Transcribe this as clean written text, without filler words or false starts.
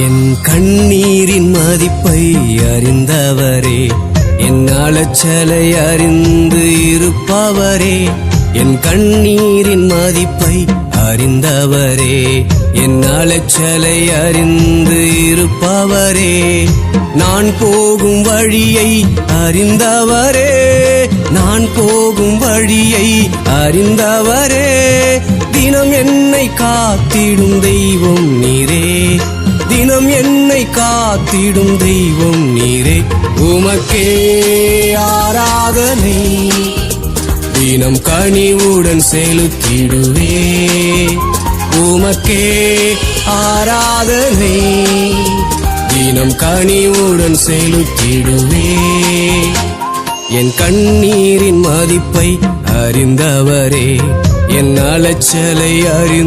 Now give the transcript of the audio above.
என் கண்ணீரின் மதிப்பை அறிந்தவரே, என் அலைச்சலை அறிந்து இருப்பவரே. என் கண்ணீரின் மதிப்பை அறிந்தவரே, என் அலைச்சலை அறிந்து இருப்பவரே. நான் போகும் வழியை அறிந்தவரே, நான் போகும் வழியை அறிந்தவரே. தினம் என்னை காத்திடும் தெய்வம் நீரே, தினம் என்னை காத்திடும் தெய்வம் நீரே. உமக்கே ஆராதனை தினம் கனிவுடன் செலுத்திடுவே. உமக்கே ஆராதனை தினம் கனிவுடன் செலுத்திடுவே. என் கண்ணீரின் மதிப்பை அறிந்தவரே, என் அலைச்சலை அறிந்து